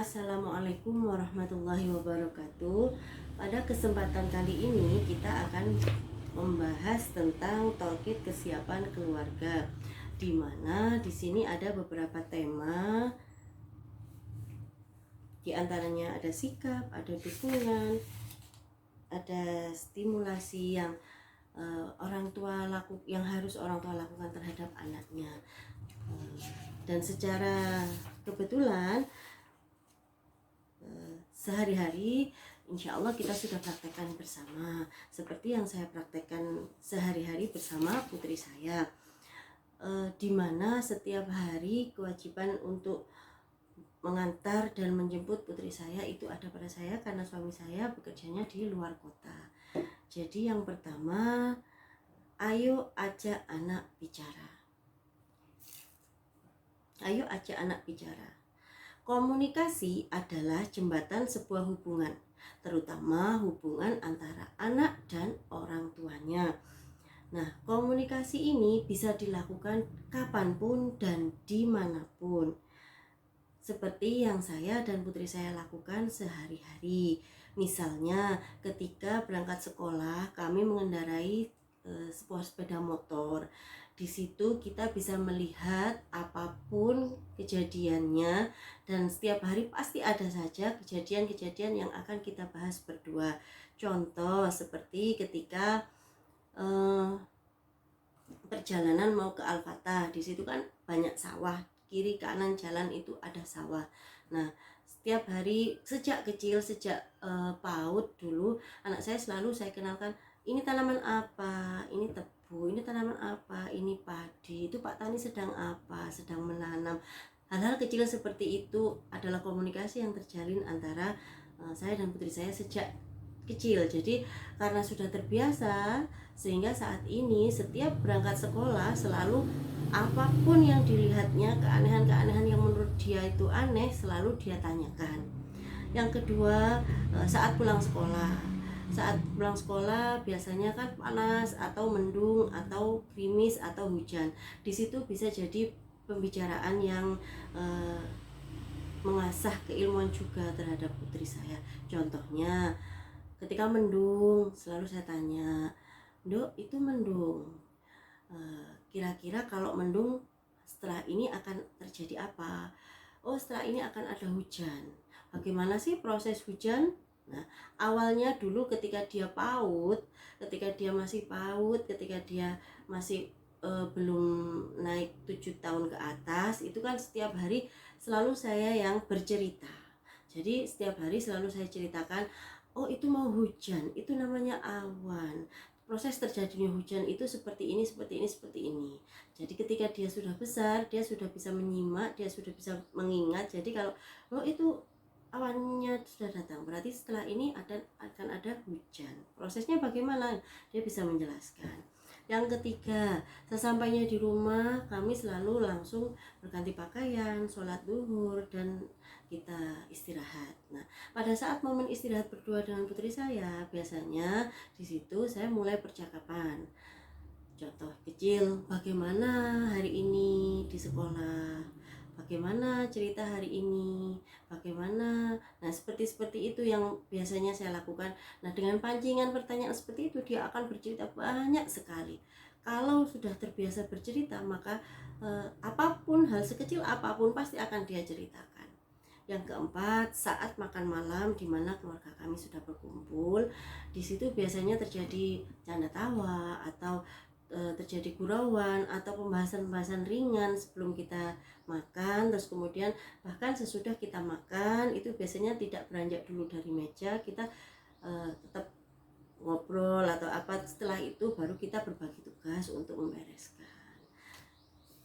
Assalamualaikum warahmatullahi wabarakatuh. Pada kesempatan kali ini kita akan membahas tentang tauhid kesiapan keluarga, di mana di sini ada beberapa tema, di antaranya ada sikap, ada dukungan, ada stimulasi yang harus orang tua lakukan terhadap anaknya. Dan secara kebetulan sehari-hari insya Allah kita sudah praktekkan bersama, seperti yang saya praktekkan sehari-hari bersama putri saya, di mana setiap hari kewajiban untuk mengantar dan menjemput putri saya itu ada pada saya karena suami saya bekerjanya di luar kota. Jadi yang pertama, ayo ajak anak bicara. Ayo ajak anak bicara. Komunikasi adalah jembatan sebuah hubungan, terutama hubungan antara anak dan orang tuanya. Nah, komunikasi ini bisa dilakukan kapanpun dan dimanapun, seperti yang saya dan putri saya lakukan sehari-hari. Misalnya ketika berangkat sekolah, kami mengendarai sebuah sepeda motor. Di situ kita bisa melihat apapun kejadiannya, dan setiap hari pasti ada saja kejadian-kejadian yang akan kita bahas berdua. Contoh seperti ketika perjalanan mau ke Al-Fatah, di situ kan banyak sawah, kiri kanan jalan itu ada sawah. Nah, setiap hari sejak kecil, sejak PAUD dulu, anak saya selalu saya kenalkan, ini tanaman apa, ini tebu, ini tanaman apa, ini padi, itu Pak Tani sedang apa, sedang menanam. Hal-hal kecil seperti itu adalah komunikasi yang terjalin antara saya dan putri saya sejak kecil. Jadi karena sudah terbiasa, sehingga saat ini setiap berangkat sekolah selalu apapun yang dilihatnya, keanehan-keanehan yang menurut dia itu aneh, selalu dia tanyakan. Yang kedua, saat pulang sekolah. Saat pulang sekolah biasanya kan panas atau mendung atau gerimis atau hujan. Di situ bisa jadi pembicaraan yang mengasah keilmuan juga terhadap putri saya. Contohnya, ketika mendung, selalu saya tanya, "Dok, itu mendung. Kira-kira kalau mendung setelah ini akan terjadi apa?" "Oh, setelah ini akan ada hujan." "Bagaimana sih proses hujan?" Nah, awalnya dulu ketika dia PAUD, ketika dia masih PAUD, ketika dia masih belum naik 7 tahun ke atas, itu kan setiap hari selalu saya yang bercerita. Jadi setiap hari selalu saya ceritakan, oh itu mau hujan, itu namanya awan. Proses terjadinya hujan itu seperti ini, seperti ini, seperti ini. Jadi ketika dia sudah besar, dia sudah bisa menyimak, dia sudah bisa mengingat. Jadi kalau oh itu awannya sudah datang, berarti setelah ini akan ada hujan. Prosesnya bagaimana? Dia bisa menjelaskan. Yang ketiga, sesampainya di rumah kami selalu langsung berganti pakaian, sholat duhur, dan kita istirahat. Nah, pada saat momen istirahat berdua dengan putri saya, biasanya di situ saya mulai percakapan. Contoh kecil, bagaimana hari ini di sekolah? Bagaimana cerita hari ini? Bagaimana? Nah, seperti itu yang biasanya saya lakukan. Nah, dengan pancingan pertanyaan seperti itu, dia akan bercerita banyak sekali. Kalau sudah terbiasa bercerita, maka apapun, hal sekecil apapun pasti akan dia ceritakan. Yang keempat, saat makan malam di mana keluarga kami sudah berkumpul, di situ biasanya terjadi canda tawa atau terjadi gurauan atau pembahasan-pembahasan ringan sebelum kita makan. Terus kemudian bahkan sesudah kita makan itu biasanya tidak beranjak dulu dari meja, kita tetap ngobrol atau apa. Setelah itu baru kita berbagi tugas untuk membereskan.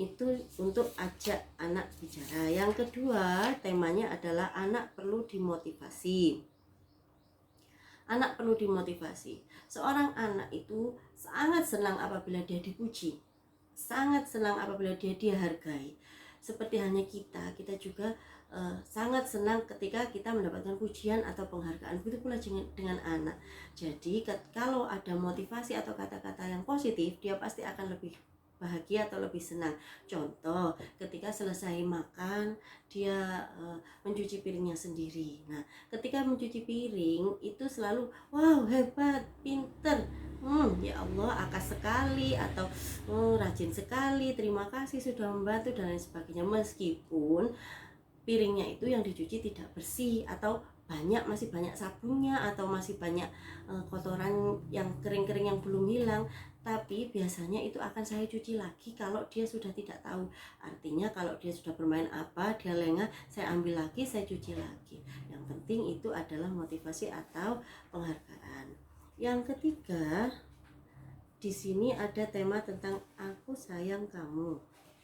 Itu untuk ajak anak bicara. Yang kedua, temanya adalah anak perlu dimotivasi. Anak perlu dimotivasi. Seorang anak itu sangat senang apabila dia dipuji, sangat senang apabila dia dihargai. Seperti hanya kita juga sangat senang ketika kita mendapatkan pujian atau penghargaan. Begitu pula dengan anak. Jadi kalau ada motivasi atau kata-kata yang positif, dia pasti akan lebih bahagia atau lebih senang. Contoh, ketika selesai makan dia mencuci piringnya sendiri. Nah, ketika mencuci piring itu selalu wow, hebat, pinter, ya Allah, akas sekali, atau rajin sekali, terima kasih sudah membantu dan lain sebagainya. Meskipun piringnya itu yang dicuci tidak bersih, atau masih banyak sabunnya, atau masih banyak kotoran yang kering-kering yang belum hilang, tapi biasanya itu akan saya cuci lagi kalau dia sudah tidak tahu. Artinya kalau dia sudah bermain apa, dia lengah, saya ambil lagi, saya cuci lagi. Yang penting itu adalah motivasi atau penghargaan. Yang ketiga, di sini ada tema tentang aku sayang kamu.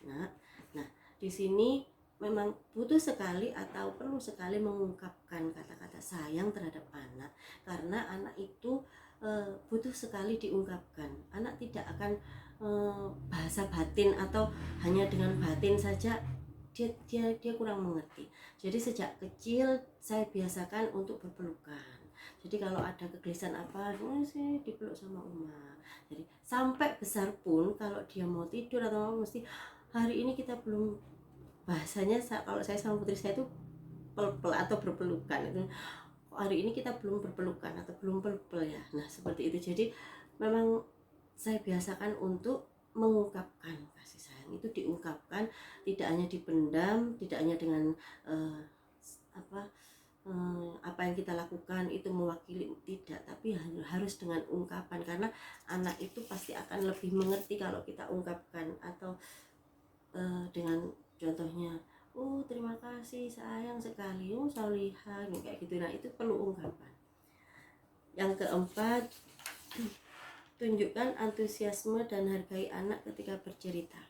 Nah, di sini memang butuh sekali atau perlu sekali mengungkapkan kata-kata sayang terhadap anak, karena anak itu butuh sekali diungkapkan. Anak tidak akan bahasa batin atau hanya dengan batin saja dia kurang mengerti. Jadi sejak kecil saya biasakan untuk berpelukan. Jadi kalau ada kegelisahan apa, sih dipeluk sama Uma. Jadi sampai besar pun kalau dia mau tidur atau mau, mesti hari ini kita belum, bahasanya kalau saya sama putri saya itu pel atau berpelukan, itu hari ini kita belum berpelukan atau belum pel ya. Nah seperti itu. Jadi memang saya biasakan untuk mengungkapkan kasih sayang itu, diungkapkan, tidak hanya dipendam, tidak hanya dengan apa yang kita lakukan itu mewakili, tidak, tapi harus dengan ungkapan, karena anak itu pasti akan lebih mengerti kalau kita ungkapkan, atau dengan contohnya, terima kasih, sayang sekali, Salihah, kayak gitu. Nah itu perlu ungkapan. Yang keempat, tunjukkan antusiasme dan hargai anak ketika bercerita.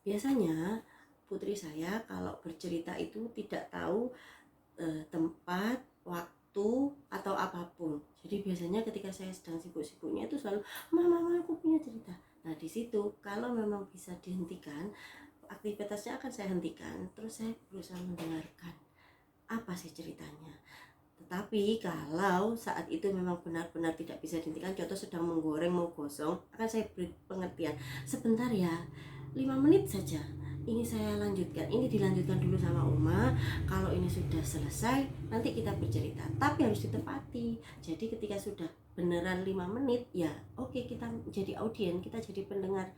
Biasanya putri saya kalau bercerita itu tidak tahu tempat, waktu, atau apapun. Jadi biasanya ketika saya sedang sibuk-sibuknya itu selalu, mama aku punya cerita. Nah di situ kalau memang bisa dihentikan, aktivitasnya akan saya hentikan, terus saya berusaha mendengarkan apa sih ceritanya. Tetapi kalau saat itu memang benar-benar tidak bisa dihentikan, contoh sedang menggoreng mau gosong, akan saya beri pengertian, sebentar ya, 5 menit saja, ini saya lanjutkan, ini dilanjutkan dulu sama Uma, kalau ini sudah selesai nanti kita bercerita, tapi harus ditepati. Jadi ketika sudah beneran 5 menit ya oke, kita jadi audien, kita jadi pendengar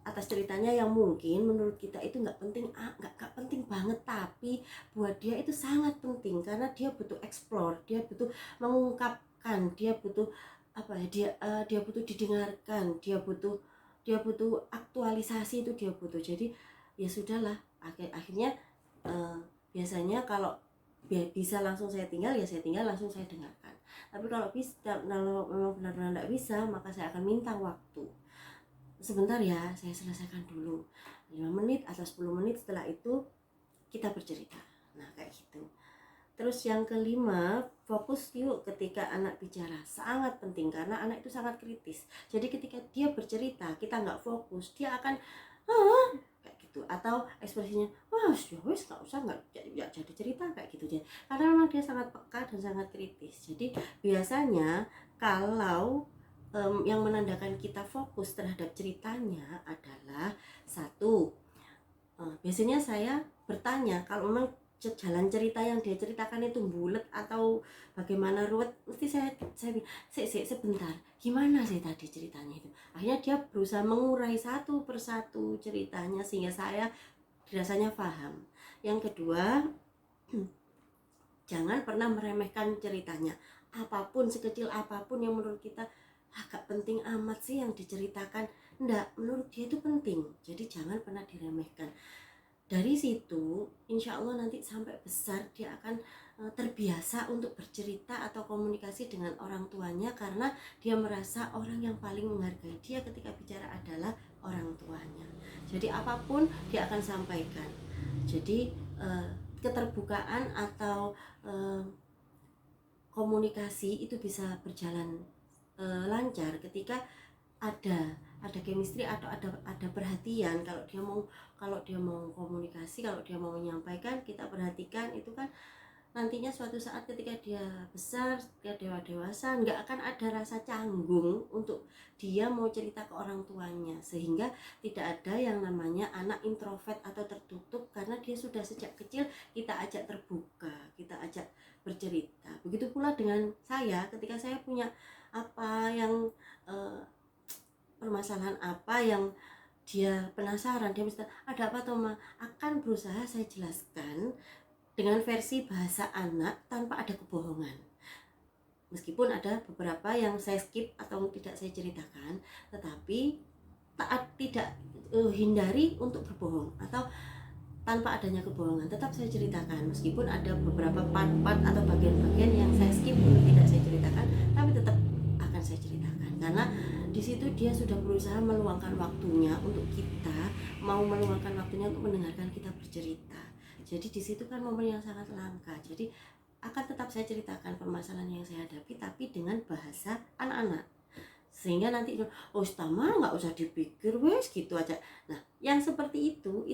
atas ceritanya yang mungkin menurut kita itu nggak penting, nggak penting banget, tapi buat dia itu sangat penting, karena dia butuh explore, dia butuh mengungkapkan, dia butuh apa ya, dia butuh didengarkan, dia butuh aktualisasi, itu dia butuh. Jadi ya sudahlah, akhirnya biasanya kalau bisa langsung saya tinggal, ya saya tinggal, langsung saya dengarkan. Tapi kalau memang benar-benar tidak bisa, maka saya akan minta waktu, sebentar ya, saya selesaikan dulu 5 menit atau 10 menit, setelah itu kita bercerita. Nah kayak gitu. Terus yang kelima, fokus yuk ketika anak bicara, sangat penting, karena anak itu sangat kritis. Jadi ketika dia bercerita kita nggak fokus, dia akan kayak gitu, atau ekspresinya wes nggak usah, nggak jadi cerita, kayak gitu. Karena memang dia sangat peka dan sangat kritis. Jadi biasanya kalau yang menandakan kita fokus terhadap ceritanya adalah satu, biasanya saya bertanya, kalau memang jalan cerita yang dia ceritakan itu bulat atau bagaimana ruwet, mesti saya sebentar, gimana sih tadi ceritanya itu. Akhirnya dia berusaha mengurai satu persatu ceritanya sehingga saya rasanya paham. Yang kedua, jangan pernah meremehkan ceritanya, apapun, sekecil apapun yang menurut kita agak penting amat sih yang diceritakan, enggak, menurut dia itu penting, jadi jangan pernah diremehkan. Dari situ insya Allah nanti sampai besar dia akan terbiasa untuk bercerita atau komunikasi dengan orang tuanya, karena dia merasa orang yang paling menghargai dia ketika bicara adalah orang tuanya. Jadi apapun dia akan sampaikan. Jadi keterbukaan atau komunikasi itu bisa berjalan lancar ketika ada chemistry atau ada perhatian. Kalau dia mau komunikasi, kalau dia mau menyampaikan, kita perhatikan, itu kan nantinya suatu saat ketika dia besar, ketika dewasa, nggak akan ada rasa canggung untuk dia mau cerita ke orang tuanya, sehingga tidak ada yang namanya anak introvert atau tertutup, karena dia sudah sejak kecil kita ajak terbuka, kita ajak bercerita. Begitu pula dengan saya, ketika saya punya apa yang permasalahan apa yang dia penasaran, dia mesti ada apa Toma, akan berusaha saya jelaskan dengan versi bahasa anak tanpa ada kebohongan. Meskipun ada beberapa yang saya skip atau tidak saya ceritakan, tetapi tidak hindari untuk berbohong atau tanpa adanya kebohongan, tetap saya ceritakan. Meskipun ada beberapa part-part atau bagian-bagian yang saya skip tidak saya ceritakan, tapi tetap akan saya ceritakan, karena di situ dia sudah berusaha meluangkan waktunya untuk kita, mau meluangkan waktunya untuk mendengarkan kita bercerita. Jadi di situ kan momen yang sangat langka. Jadi akan tetap saya ceritakan permasalahan yang saya hadapi, tapi dengan bahasa anak-anak, sehingga nanti oh Tama nggak usah dipikir, wes gitu aja. Nah yang seperti itu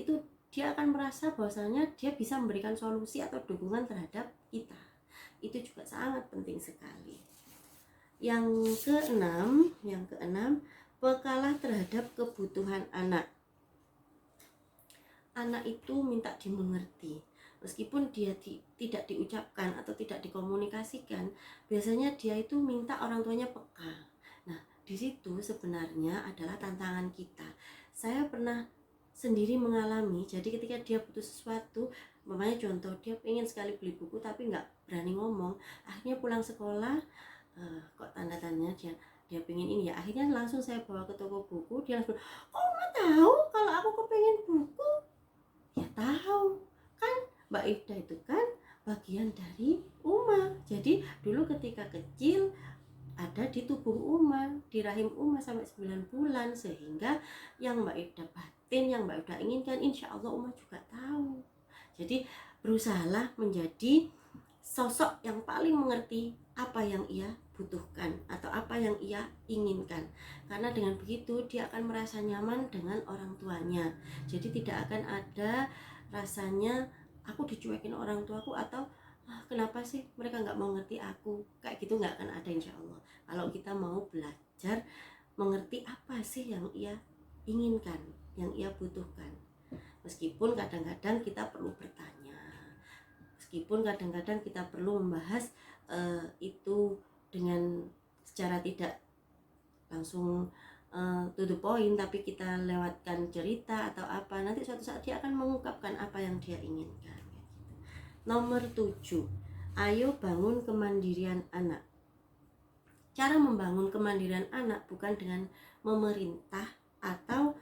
dia akan merasa bahwasanya dia bisa memberikan solusi atau dukungan terhadap kita. Itu juga sangat penting sekali. Yang keenam, pekalah terhadap kebutuhan anak. Anak itu minta dimengerti, meskipun dia tidak diucapkan atau tidak dikomunikasikan, biasanya dia itu minta orang tuanya peka. Nah, di situ sebenarnya adalah tantangan kita. Saya pernah sendiri mengalami, jadi ketika dia butuh sesuatu, umpamanya contoh, dia pengen sekali beli buku tapi nggak berani ngomong, akhirnya pulang sekolah, kok tanda tanya dia pengen ini ya, akhirnya langsung saya bawa ke toko buku, dia langsung, oh nggak tahu kalau aku kepengen buku. Ya tahu kan, Mbak Ida itu kan bagian dari Uma. Jadi dulu ketika kecil ada di tubuh Uma, di rahim Uma sampai 9 bulan, sehingga yang Mbak Ida batin, yang Mbak Ida inginkan, insya Allah Uma juga tahu. Jadi berusahalah menjadi sosok yang paling mengerti apa yang ia butuhkan atau apa yang ia inginkan, karena dengan begitu dia akan merasa nyaman dengan orang tuanya. Jadi tidak akan ada rasanya aku dicuekin orang tuaku, atau kenapa sih mereka nggak mau ngerti aku, kayak gitu nggak akan ada insya Allah, kalau kita mau belajar mengerti apa sih yang ia inginkan, yang ia butuhkan. Meskipun kadang-kadang kita perlu bertanya, meskipun kadang-kadang kita perlu membahas itu dengan secara tidak langsung to the point, tapi kita lewatkan cerita atau apa, nanti suatu saat dia akan mengungkapkan apa yang dia inginkan. Nomor 7, ayo bangun kemandirian anak. Cara membangun kemandirian anak bukan dengan memerintah atau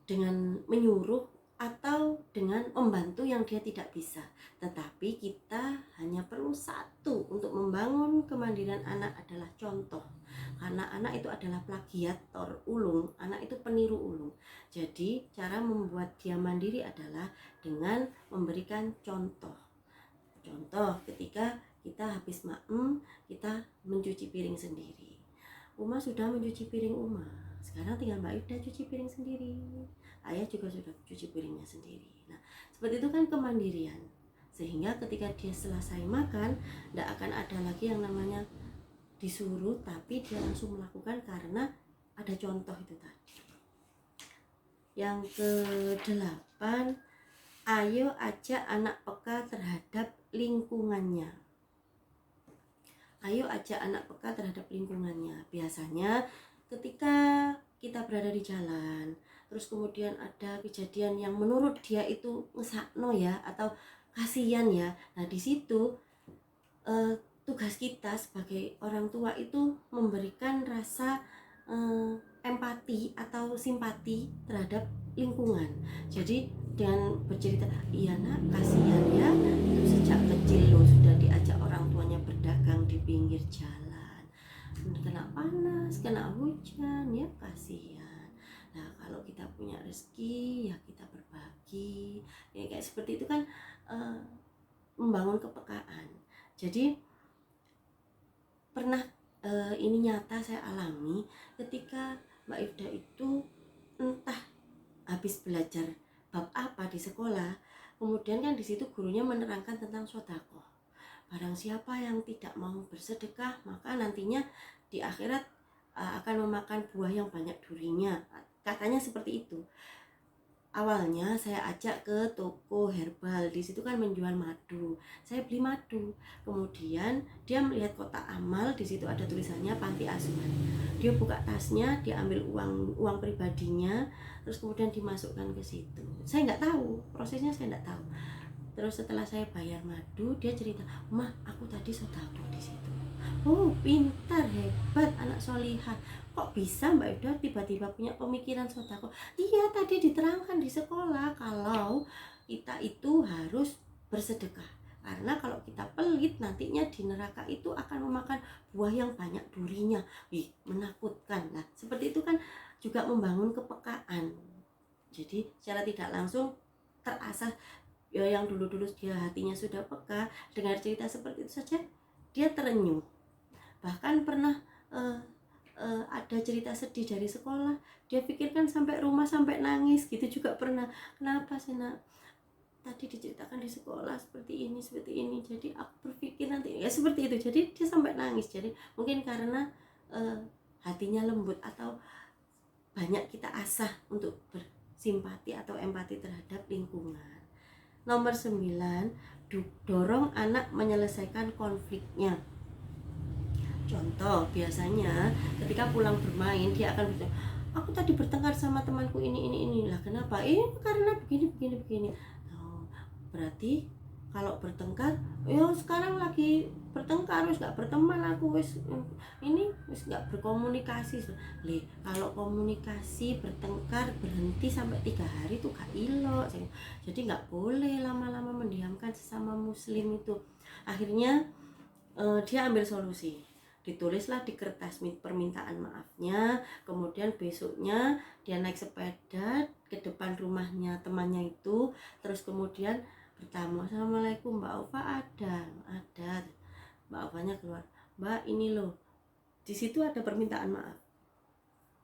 dengan menyuruh atau dengan membantu yang dia tidak bisa, tetapi kita hanya perlu satu untuk membangun kemandirian anak, adalah contoh. Karena anak itu adalah plagiator ulung, anak itu peniru ulung. Jadi cara membuat dia mandiri adalah dengan memberikan contoh. Contoh ketika kita habis maem, kita mencuci piring sendiri. Uma sudah mencuci piring Uma, sekarang tinggal Mbak Ida cuci piring sendiri. Ayah juga sudah cuci piringnya sendiri. Nah, seperti itu kan kemandirian. Sehingga ketika dia selesai makan, tidak akan ada lagi yang namanya disuruh, tapi dia langsung melakukan karena ada contoh itu tadi. Yang ke-8, ayo ajak anak peka terhadap lingkungannya. Ayo ajak anak peka terhadap lingkungannya. Biasanya ketika kita berada di jalan, terus kemudian ada kejadian yang menurut dia itu ngesakno ya, atau kasihan ya. Nah di situ tugas kita sebagai orang tua itu memberikan rasa empati atau simpati terhadap lingkungan. Jadi dengan bercerita, iya nak kasihan ya, itu sejak kecil lo sudah diajak orang tuanya berdagang di pinggir jalan, kena panas, kena hujan, ya kasihan. Nah kalau kita punya rezeki ya kita berbagi, ya kayak seperti itu kan, membangun kepekaan. Jadi pernah ini nyata saya alami ketika Mbak Ida itu entah habis belajar bab apa di sekolah, kemudian kan di situ gurunya menerangkan tentang sedekah. Barang siapa yang tidak mau bersedekah, maka nantinya di akhirat akan memakan buah yang banyak durinya. Katanya seperti itu. Awalnya saya ajak ke toko herbal, di situ kan menjual madu. Saya beli madu. Kemudian dia melihat kotak amal, di situ ada tulisannya panti asuhan. Dia buka tasnya, dia ambil uang pribadinya, terus kemudian dimasukkan ke situ. Saya nggak tahu, prosesnya saya nggak tahu. Terus setelah saya bayar madu, dia cerita, "Mah, aku tadi sedekah di situ." Oh, pintar, hebat, anak solihah. Kok bisa Mbak Ida tiba-tiba punya pemikiran sedekah? Iya, tadi diterangkan di sekolah kalau kita itu harus bersedekah. Karena kalau kita pelit, nantinya di neraka itu akan memakan buah yang banyak durinya. Wih, menakutkan. Nah, seperti itu kan juga membangun kepekaan. Jadi secara tidak langsung terasah ya, yang dulu-dulu dia hatinya sudah peka, dengar cerita seperti itu saja dia terenyuh. Bahkan pernah ada cerita sedih dari sekolah, dia pikirkan sampai rumah sampai nangis gitu juga pernah. Kenapa sih nak, tadi diceritakan di sekolah seperti ini, jadi aku berpikir nanti ya seperti itu, jadi dia sampai nangis. Jadi mungkin karena hatinya lembut atau banyak kita asah untuk bersimpati atau empati terhadap lingkungan. Nomor 9, dorong anak menyelesaikan konfliknya. Contoh, biasanya ketika pulang bermain dia akan bilang, "Aku tadi bertengkar sama temanku ini." Lah kenapa? Karena begini. Oh, berarti kalau bertengkar, ya sekarang lagi bertengkar, wis gak berteman aku, wis gak berkomunikasi. Kalau komunikasi bertengkar berhenti sampai 3 hari itu gak ilok. Jadi gak boleh lama-lama mendiamkan sesama muslim itu. Akhirnya dia ambil solusi, ditulislah di kertas permintaan maafnya. Kemudian besoknya dia naik sepeda ke depan rumahnya temannya itu, terus kemudian bertamu, "Assalamualaikum Mbak Ova." Ada Mbak Ovanya keluar, "Mbak, ini loh." Di situ ada permintaan maaf,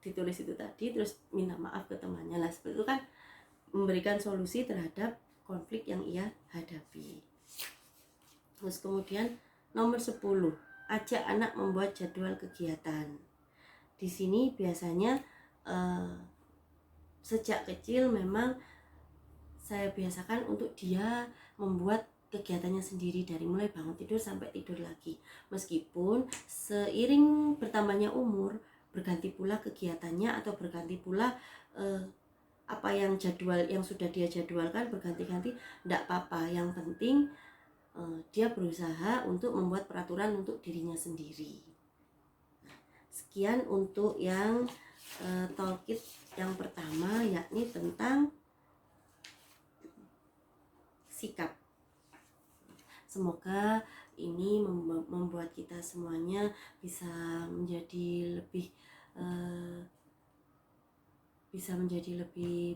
ditulis itu tadi, terus minta maaf ke temannya. Lah seperti itu kan memberikan solusi terhadap konflik yang ia hadapi. Terus kemudian nomor 10, ajak anak membuat jadwal kegiatan. Di sini biasanya sejak kecil memang saya biasakan untuk dia membuat kegiatannya sendiri, dari mulai bangun tidur sampai tidur lagi. Meskipun seiring bertambahnya umur, berganti pula kegiatannya atau berganti pula apa yang jadwal yang sudah dia jadwalkan berganti-ganti, tidak apa-apa. Yang penting dia berusaha untuk membuat peraturan untuk dirinya sendiri. Sekian untuk yang talkit yang pertama, yakni tentang sikap. Semoga ini membuat kita semuanya bisa menjadi lebih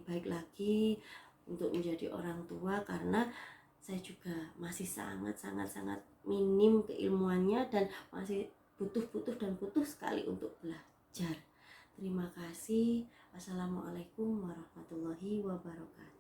baik lagi untuk menjadi orang tua, karena saya juga masih sangat minim keilmuannya dan masih butuh sekali untuk belajar. Terima kasih. Wassalamualaikum warahmatullahi wabarakatuh.